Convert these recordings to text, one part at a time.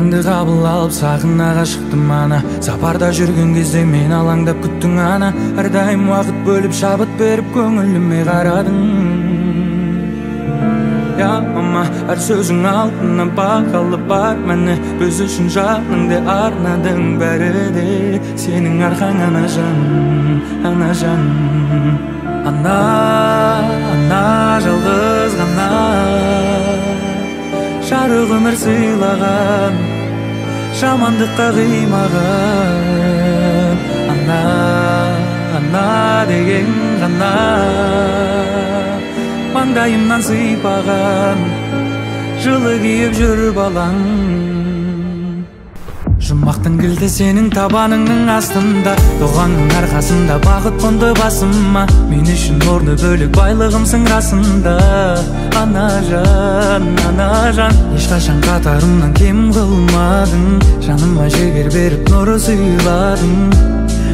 Чараңды кабыл алып сагына чыктым ана. Сапарда жүргөн кезде мен алаңдап күттүң ана. Ар дайым убакыт бөлүп шабыт берип көңүлүмө карадың. Я мама, ар сөзүң алтындан бакалып бар мени. Көз үшін жаныңды арнадың бәріде. Сенің арқаң ана жан, ана жан. Ана, ана жалғыз ғана жарық өмір сыйлаған, жамандыққа қимаған. Ана, ана деген ғана маңдайымнан сыйпаған, жылы киіп жүр балаң. Жұмақтың кілті сенің табаныңның астында, туғанның арқасында бақыт қонды басыма. Мен үшін орны бөлек байлығымсың расында. Ана жан, ешқашан қатарымнан кем қылмадың. Жаныма жігер беріп нұры сыйладың.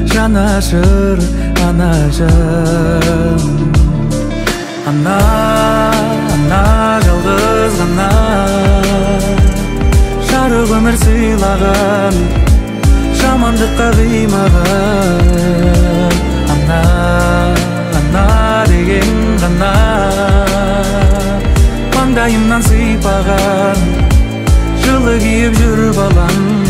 Жанашыр ана жан. Ана, ана жалғыз ғана жарық өмір сыйлаған, жамандыққа қимаған. Ана, ана деген ғана маңдайымнан сыйпаған, жылы киіп жүр балаң.